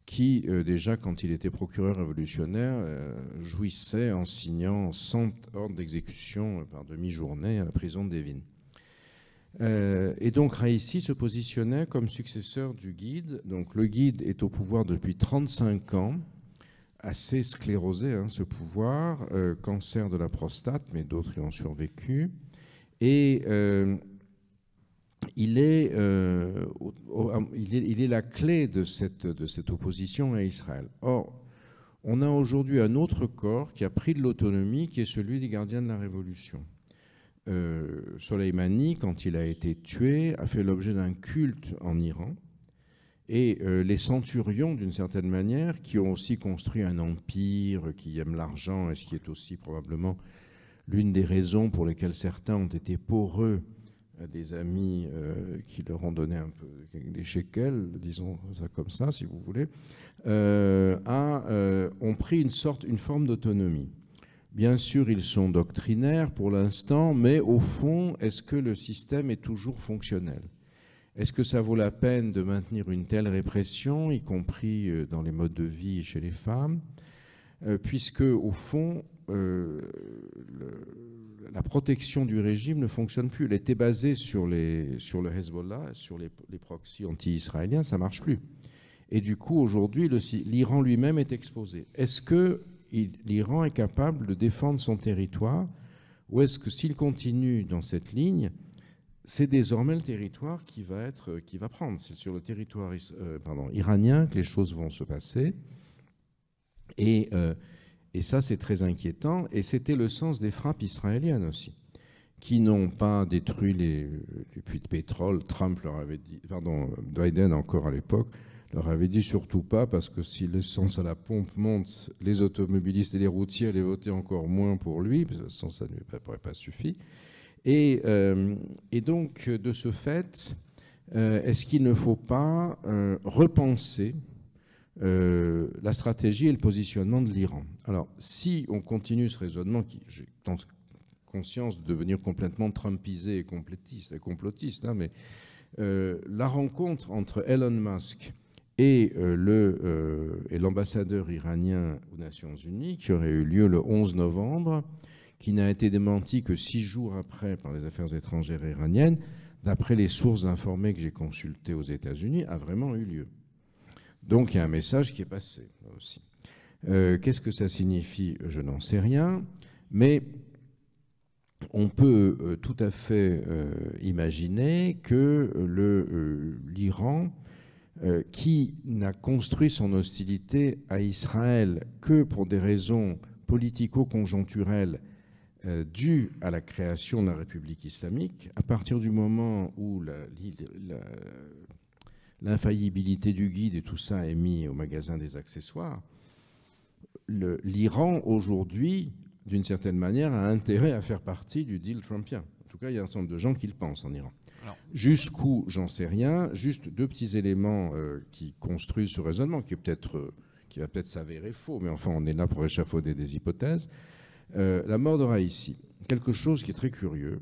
S2: qui, déjà, quand il était procureur révolutionnaire, jouissait en signant 100 ordres d'exécution par demi-journée à la prison d'Evin. Et donc Raïssi se positionnait comme successeur du guide. Donc le guide est au pouvoir depuis 35 ans, assez sclérosé, hein, ce pouvoir, cancer de la prostate, mais d'autres y ont survécu. Et il est la clé de cette opposition à Israël. Or, on a aujourd'hui un autre corps qui a pris de l'autonomie, qui est celui des gardiens de la Révolution. Soleimani, quand il a été tué, a fait l'objet d'un culte en Iran. Et les centurions, d'une certaine manière, qui ont aussi construit un empire, qui aiment l'argent, et ce qui est aussi probablement l'une des raisons pour lesquelles certains ont été poreux à des amis qui leur ont donné un peu des shekels, disons ça comme ça, si vous voulez, ont pris une forme d'autonomie. Bien sûr, ils sont doctrinaires pour l'instant, mais au fond, est-ce que le système est toujours fonctionnel ? Est-ce que ça vaut la peine de maintenir une telle répression, y compris dans les modes de vie chez les femmes, puisque, au fond, la protection du régime ne fonctionne plus. Elle était basée sur le Hezbollah, sur les proxys anti-israéliens, ça ne marche plus. Et du coup, aujourd'hui, l'Iran lui-même est exposé. Est-ce que l'Iran est capable de défendre son territoire, ou est-ce que s'il continue dans cette ligne, c'est désormais le territoire qui va prendre. C'est sur le territoire iranien que les choses vont se passer. Et ça, c'est très inquiétant. Et c'était le sens des frappes israéliennes aussi, qui n'ont pas détruit les puits de pétrole. Trump leur avait dit, Biden encore à l'époque, leur avait dit surtout pas, parce que si l'essence à la pompe monte, les automobilistes et les routiers allaient voter encore moins pour lui, parce que sans ça n'aurait pas suffi. Et donc, de ce fait, est-ce qu'il ne faut pas repenser la stratégie et le positionnement de l'Iran? Alors, si on continue ce raisonnement, qui j'ai conscience de devenir complètement trumpisé et complotiste, hein, mais la rencontre entre Elon Musk et l'ambassadeur iranien aux Nations Unies, qui aurait eu lieu le 11 novembre, qui n'a été démenti que 6 jours après par les affaires étrangères iraniennes, d'après les sources informées que j'ai consultées aux États-Unis, a vraiment eu lieu. Donc il y a un message qui est passé aussi. Qu'est-ce que ça signifie? Je n'en sais rien, mais on peut tout à fait imaginer que l'Iran, qui n'a construit son hostilité à Israël que pour des raisons politico-conjoncturelles dues à la création de la République islamique, à partir du moment où l'infaillibilité du guide et tout ça est mis au magasin des accessoires, l'Iran aujourd'hui, d'une certaine manière, a intérêt à faire partie du deal trumpien. En tout cas, il y a un certain nombre de gens qui le pensent en Iran. Jusqu'où, j'en sais rien. Juste 2 petits éléments qui construisent ce raisonnement, qui va peut-être s'avérer faux, mais enfin, on est là pour échafauder des hypothèses. La mort de Raïssi, quelque chose qui est très curieux.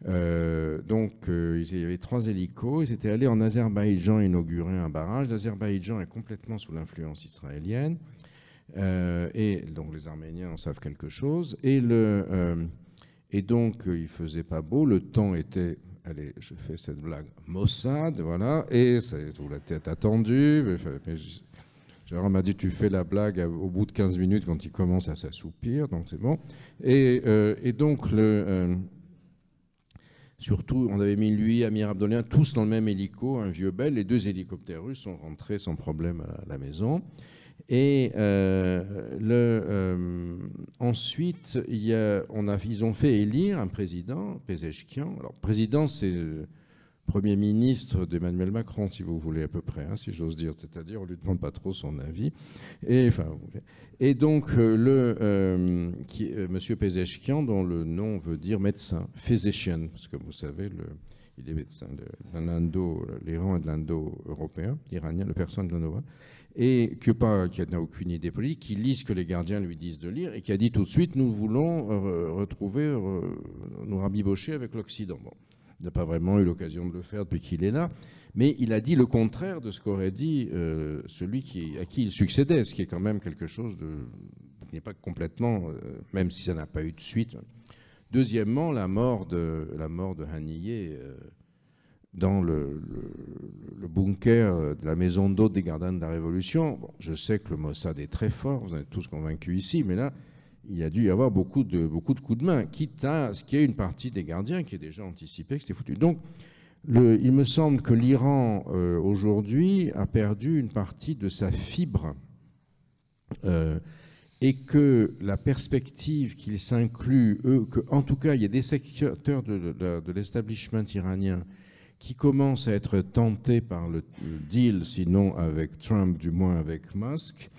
S2: Il y avait 3 hélicos. Ils étaient allés en Azerbaïdjan inaugurer un barrage. L'Azerbaïdjan est complètement sous l'influence israélienne. Et donc les Arméniens en savent quelque chose. Et donc, il faisait pas beau. Le temps était... Allez, je fais cette blague. Mossad, voilà. Et vous l'avez peut-être attendu. Gérard m'a dit, tu fais la blague au bout de 15 minutes quand il commence à s'assoupir. Donc, c'est bon. Et donc, surtout, on avait mis lui, Amir Abdollahian, tous dans le même hélico, un vieux bel. Les 2 hélicoptères russes sont rentrés sans problème à la maison. Et ensuite, ils ont fait élire un président, Pezeshkian. Alors, président, c'est le Premier ministre d'Emmanuel Macron, si vous voulez, à peu près, hein, si j'ose dire. C'est-à-dire, on ne lui demande pas trop son avis. Et donc, M. Pezeshkian, dont le nom veut dire médecin, physician, parce que vous savez, il est médecin de l'Iran et de l'Indo-européen, l'Iranien, le persan de l'Indo, et qui n'a aucune idée politique, qui lit ce que les gardiens lui disent de lire, et qui a dit tout de suite, nous voulons nous rabibocher avec l'Occident. Bon, il n'a pas vraiment eu l'occasion de le faire depuis qu'il est là, mais il a dit le contraire de ce qu'aurait dit celui à qui il succédait, ce qui est quand même quelque chose qui n'est pas complètement, même si ça n'a pas eu de suite. Deuxièmement, la mort de Haniyeh dans le bunker de la maison d'hôte des gardiens de la Révolution. Bon, je sais que le Mossad est très fort, vous en êtes tous convaincus ici, mais là, il a dû y avoir beaucoup de coups de main, quitte à ce qu'il y ait une partie des gardiens qui est déjà anticipé que c'était foutu. Donc, il me semble que l'Iran, aujourd'hui, a perdu une partie de sa fibre et que la perspective qu'ils s'incluent, qu'en tout cas, il y a des secteurs de l'establishment iranien qui commencent à être tentés par le deal, sinon avec Trump, du moins avec Musk,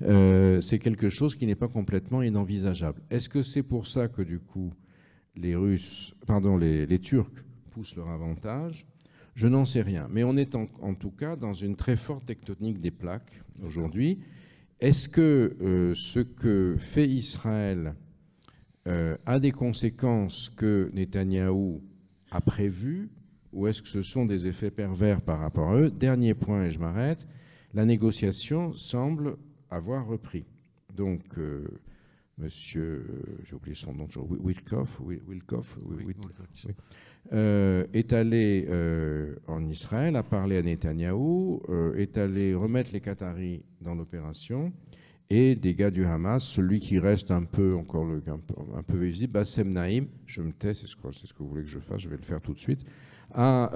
S2: c'est quelque chose qui n'est pas complètement inenvisageable. Est-ce que c'est pour ça que, du coup, les Turcs poussent leur avantage? Je n'en sais rien. Mais on est en tout cas dans une très forte tectonique des plaques aujourd'hui. Est-ce que ce que fait Israël a des conséquences que Netanyahou a prévues, ou est-ce que ce sont des effets pervers par rapport à eux? Dernier point, et je m'arrête, la négociation semble avoir repris. Donc, monsieur, j'ai oublié son nom, Witkoff, est allé en Israël, a parlé à Netanyahou, est allé remettre les Qataris dans l'opération, et des gars du Hamas, celui qui reste un peu visible, Bassem Naïm, je me tais, c'est ce que vous voulez que je fasse, je vais le faire tout de suite, a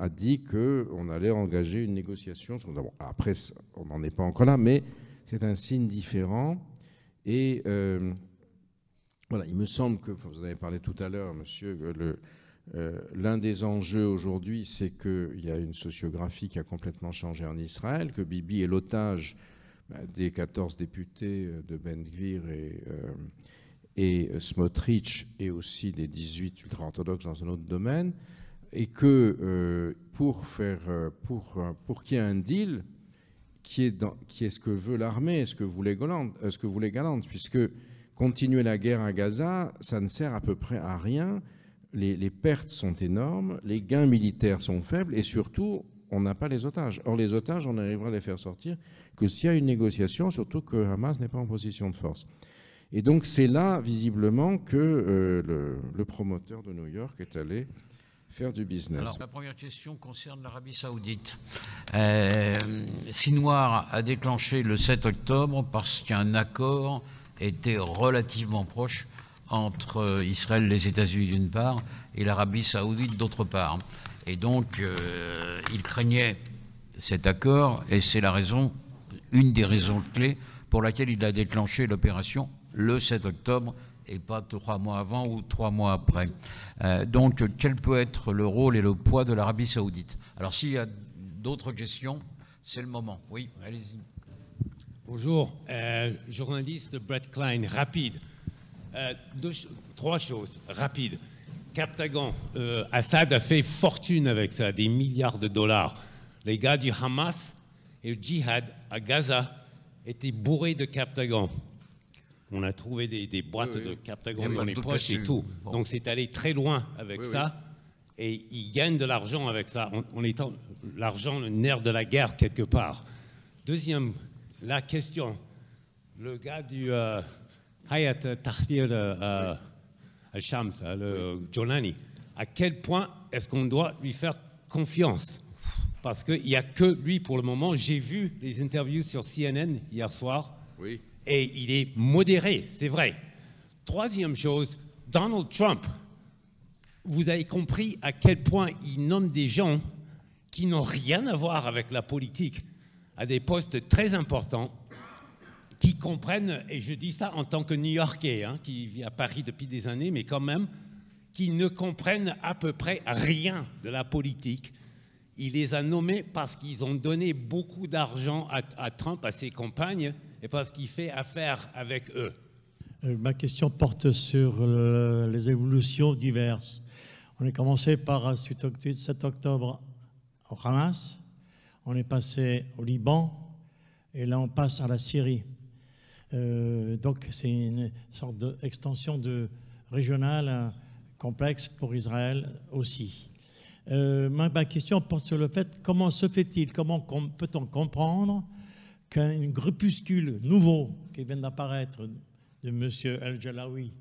S2: dit qu'on allait engager une négociation. Bon, après, on n'en est pas encore là, mais c'est un signe différent. Et voilà, il me semble que, vous en avez parlé tout à l'heure, monsieur, l'un des enjeux aujourd'hui, c'est qu'il y a une sociographie qui a complètement changé en Israël, que Bibi est l'otage des 14 députés de Ben Gvir et Smotrich, et aussi des 18 ultra-orthodoxes dans un autre domaine, et que pour qu'il y ait un deal qui est ce que veut l'armée, ce que voulait Galland, puisque continuer la guerre à Gaza, ça ne sert à peu près à rien. Les pertes sont énormes, les gains militaires sont faibles, et surtout, on n'a pas les otages. Or, les otages, on arrivera à les faire sortir que s'il y a une négociation, surtout que Hamas n'est pas en position de force. Et donc, c'est là, visiblement, que le promoteur de New York est allé faire du business.
S1: Alors, la première question concerne l'Arabie Saoudite. Sinwar a déclenché le 7 octobre parce qu'un accord était relativement proche entre Israël et les États-Unis d'une part et l'Arabie Saoudite d'autre part. Et donc, il craignait cet accord, et c'est une des raisons clés pour laquelle il a déclenché l'opération le 7 octobre et pas 3 mois avant ou 3 mois après. Donc, quel peut être le rôle et le poids de l'Arabie Saoudite? Alors, s'il y a d'autres questions, c'est le moment. Oui, allez-y.
S3: Bonjour, journaliste Brett Klein, rapide. 3 choses, rapide. Captagon, Assad a fait fortune avec ça, des milliards de dollars. Les gars du Hamas et le djihad à Gaza étaient bourrés de Captagon. On a trouvé des boîtes de Captagon dans les poches et tout. Bon. Donc c'est allé très loin avec ça. Et ils gagnent de l'argent avec ça. En étant l'argent, le nerf de la guerre quelque part. Deuxième, la question. Le gars du Hayat Tahrir al-Shams, le Jolani, à quel point est-ce qu'on doit lui faire confiance? Parce qu'il n'y a que lui pour le moment. J'ai vu les interviews sur CNN hier soir. Oui. Et il est modéré, c'est vrai. Troisième chose, Donald Trump, vous avez compris à quel point il nomme des gens qui n'ont rien à voir avec la politique à des postes très importants, qui comprennent, et je dis ça en tant que New-Yorkais, qui vit à Paris depuis des années, mais quand même, qui ne comprennent à peu près rien de la politique. Il les a nommés parce qu'ils ont donné beaucoup d'argent à Trump, à ses compagnes, et parce qu'il fait affaire avec eux.
S4: Ma question porte sur les évolutions diverses. On a commencé par 7 octobre au Hamas, on est passé au Liban, et là on passe à la Syrie. Donc c'est une sorte d'extension régionale complexe pour Israël aussi. Ma question porte sur le fait, comment se fait-il, comment peut-on comprendre qu'un groupuscule nouveau qui vient d'apparaître de M. El-Jalawi,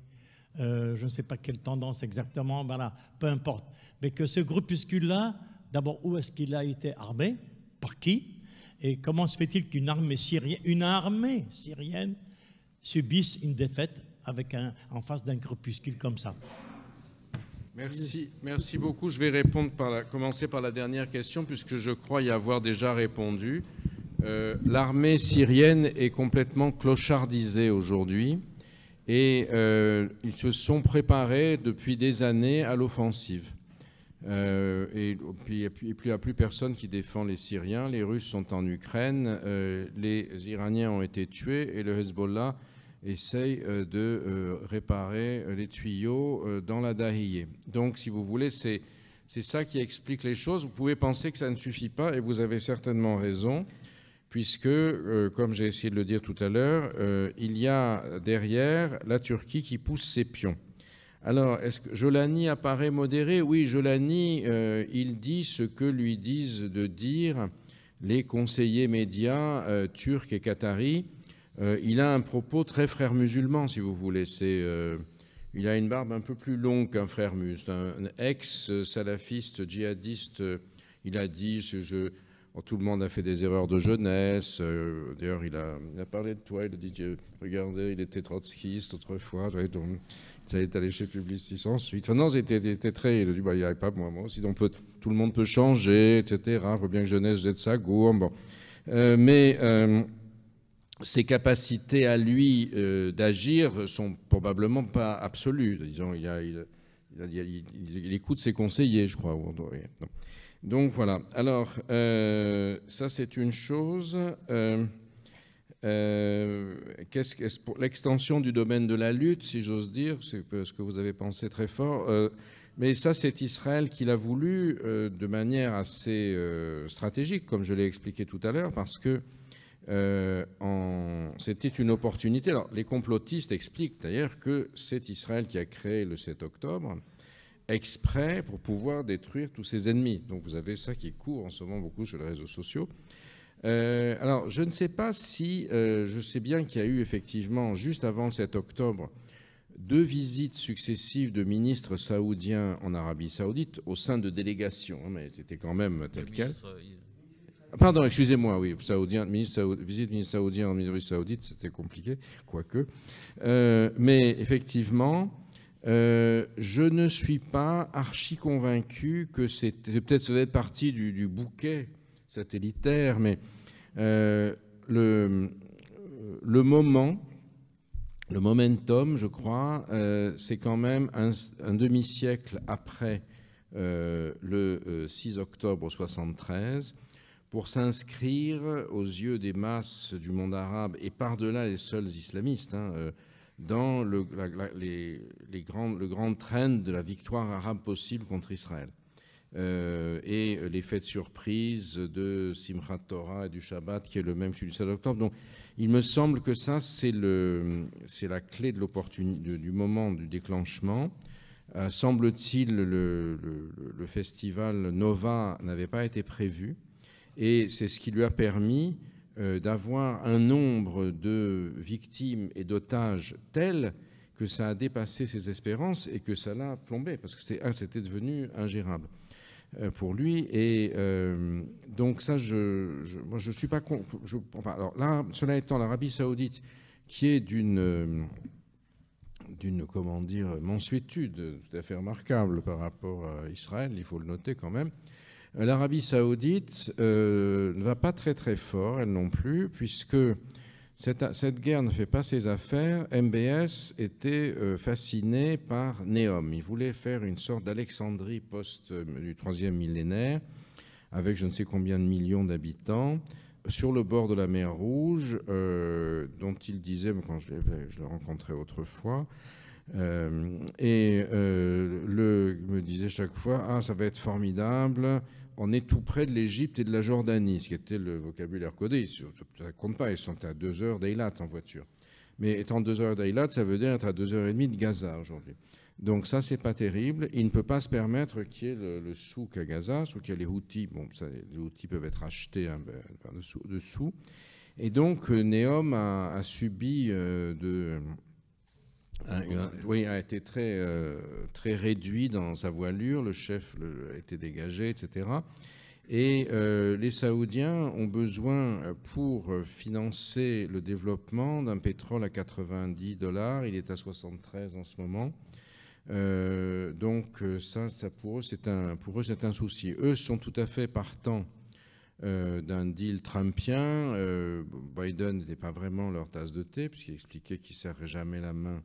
S4: je ne sais pas quelle tendance exactement, voilà, peu importe, mais que ce groupuscule-là, d'abord, où est-ce qu'il a été armé, par qui, et comment se fait-il qu'une armée syrienne subisse une défaite en face d'un groupuscule comme ça?
S2: Merci beaucoup. Je vais commencer par la dernière question, puisque je crois y avoir déjà répondu. L'armée syrienne est complètement clochardisée aujourd'hui et ils se sont préparés depuis des années à l'offensive. Et puis il n'y a plus personne qui défend les Syriens. Les Russes sont en Ukraine, les Iraniens ont été tués et le Hezbollah essaye de réparer les tuyaux dans la Dahiyeh. Donc, si vous voulez, c'est ça qui explique les choses. Vous pouvez penser que ça ne suffit pas, et vous avez certainement raison, puisque, comme j'ai essayé de le dire tout à l'heure, il y a derrière la Turquie qui pousse ses pions. Alors, est-ce que Jolani apparaît modéré? Oui, Jolani, il dit ce que lui disent de dire les conseillers médias turcs et qataris. Il a un propos très frère musulman, si vous voulez. Il a une barbe un peu plus longue qu'un frère musulman. Un ex-salafiste djihadiste, il a dit tout le monde a fait des erreurs de jeunesse. D'ailleurs, il a parlé de toi. Il a dit regardez, il était trotskiste autrefois. Donc, ça est allé chez Publicis ensuite. Enfin, non, c'était très. Il a dit il n'y avait pas moi aussi. Donc, tout le monde peut changer, etc. Il faut bien que jeunesse jette sa gourme. Bon. Ses capacités à lui d'agir sont probablement pas absolues. Disons, il écoute ses conseillers, je crois. Donc voilà. Alors, ça c'est une chose. Pour l'extension du domaine de la lutte, si j'ose dire, c'est ce que vous avez pensé très fort. Mais ça, c'est Israël qui l'a voulu de manière assez stratégique, comme je l'ai expliqué tout à l'heure, parce que c'était une opportunité. Alors, les complotistes expliquent d'ailleurs que c'est Israël qui a créé le 7 octobre exprès pour pouvoir détruire tous ses ennemis. Donc vous avez ça qui court en ce moment beaucoup sur les réseaux sociaux. Alors, je ne sais pas si... je sais bien qu'il y a eu effectivement, juste avant le 7 octobre, 2 visites successives de ministres saoudiens en Arabie Saoudite au sein de délégations, mais c'était quand même tel quel. Pardon, excusez-moi, oui, visite ministre saoudien en Arabie Saoudite, c'était compliqué, quoique. Mais effectivement, je ne suis pas archi convaincu que peut-être ça doit être partie du bouquet satellitaire, mais le momentum, je crois, c'est quand même un demi-siècle après le 6 octobre 1973, pour s'inscrire aux yeux des masses du monde arabe et par-delà les seuls islamistes, dans le grand trend de la victoire arabe possible contre Israël. Et l'effet de surprise de Simchat Torah et du Shabbat, qui est le même celui du 7 octobre. Donc, il me semble que ça, c'est la clé de l'opportunité, du moment du déclenchement. Semble-t-il, le festival Nova n'avait pas été prévu. Et c'est ce qui lui a permis d'avoir un nombre de victimes et d'otages tel que ça a dépassé ses espérances et que ça l'a plombé, parce que c'était devenu ingérable pour lui. Et donc ça, moi, je suis pas... alors là, cela étant, l'Arabie Saoudite, qui est d'une comment dire, mansuétude tout à fait remarquable par rapport à Israël, il faut le noter quand même. L'Arabie Saoudite ne va pas très très fort, elle non plus, puisque cette guerre ne fait pas ses affaires. MBS était fasciné par Neom. Il voulait faire une sorte d'Alexandrie du 3e millénaire, avec je ne sais combien de millions d'habitants, sur le bord de la mer Rouge, dont il disait, quand je l'ai rencontré autrefois, Me disait chaque fois, ah, ça va être formidable, on est tout près de l'Égypte et de la Jordanie, ce qui était le vocabulaire codé. Ça ne compte pas, ils sont à 2 heures d'Eilat en voiture. Mais étant 2 heures d'Eilat, ça veut dire être à 2h30 de Gaza aujourd'hui. Donc ça, c'est pas terrible. Il ne peut pas se permettre qu'il y ait le souk à Gaza, sauf qu'il y a les Houthis. Bon, les Houthis peuvent être achetés dessous. Et donc, Neom a subi a été très réduit dans sa voilure. Le chef a été dégagé, etc. Et les Saoudiens ont besoin, pour financer le développement, d'un pétrole à $90. Il est à 73 en ce moment. Donc ça pour eux, c'est un souci. Eux sont tout à fait partants d'un deal trumpien. Biden n'était pas vraiment leur tasse de thé, puisqu'il expliquait qu'il ne serrait jamais la main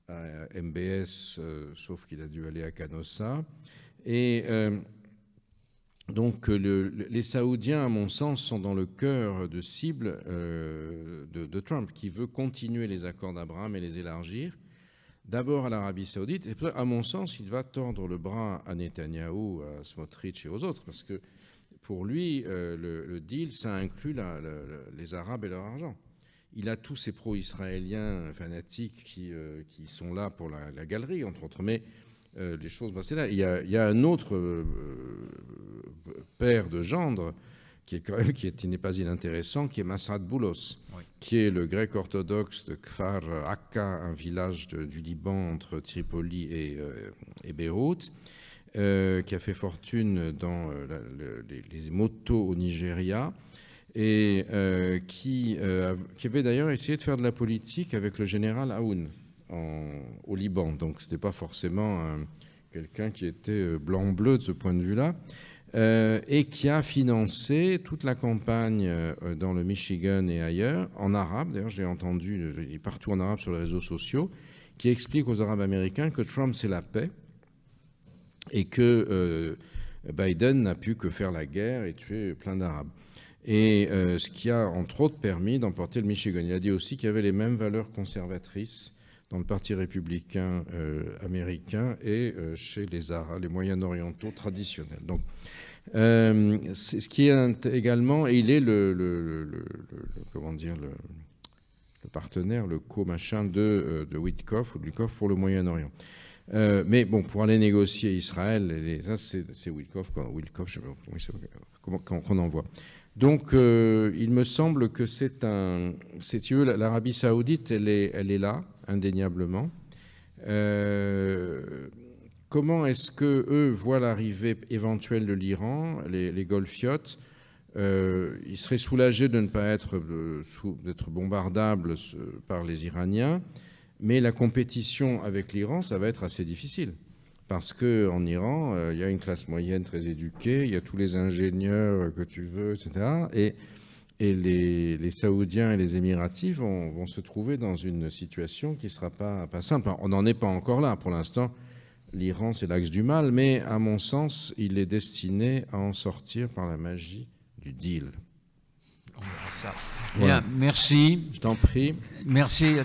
S2: à MBS, sauf qu'il a dû aller à Canossa. Et donc les Saoudiens, à mon sens, sont dans le cœur de cible de Trump, qui veut continuer les accords d'Abraham et les élargir. D'abord à l'Arabie Saoudite, et à mon sens, il va tordre le bras à Netanyahou, à Smotrich et aux autres, parce que pour lui, le deal, ça inclut les Arabes et leur argent. Il a tous ces pro-israéliens fanatiques qui sont là pour la galerie, entre autres, mais les choses passaient là. Il y a un autre père de gendre qui n'est pas inintéressant, qui est Massad Boulos, oui, qui est le grec orthodoxe de Kfar Akka, un village du Liban entre Tripoli et Beyrouth, qui a fait fortune dans les motos au Nigeria, et qui avait d'ailleurs essayé de faire de la politique avec le général Aoun au Liban. Donc ce n'était pas forcément quelqu'un qui était blanc-bleu de ce point de vue-là. Et qui a financé toute la campagne dans le Michigan et ailleurs, en arabe. D'ailleurs, j'ai entendu partout en arabe sur les réseaux sociaux, qui explique aux Arabes américains que Trump, c'est la paix, et que Biden n'a pu que faire la guerre et tuer plein d'Arabes. Et ce qui a, entre autres, permis d'emporter le Michigan. Il a dit aussi qu'il y avait les mêmes valeurs conservatrices dans le Parti républicain américain et chez les Arabes, les Moyen-Orientaux traditionnels. Donc, c'est ce qui est également, et il est le partenaire, le co-machin de Witkoff, ou de Witkoff pour le Moyen-Orient. Mais bon, pour aller négocier Israël, ça c'est Witkoff, je sais pas qu'on envoie. Donc, il me semble que l'Arabie Saoudite, elle est là, indéniablement. Comment est-ce qu'eux voient l'arrivée éventuelle de l'Iran, les golfiotes? Ils seraient soulagés de ne pas être bombardables par les Iraniens, mais la compétition avec l'Iran, ça va être assez difficile. Parce qu'en Iran, il y a une classe moyenne très éduquée, il y a tous les ingénieurs que tu veux, etc. Et les Saoudiens et les Émiratis vont se trouver dans une situation qui ne sera pas simple. On n'en est pas encore là. Pour l'instant, l'Iran, c'est l'axe du mal, mais à mon sens, il est destiné à en sortir par la magie du deal.
S1: On verra ça. Voilà. Bien, merci.
S2: Je t'en prie.
S1: Merci.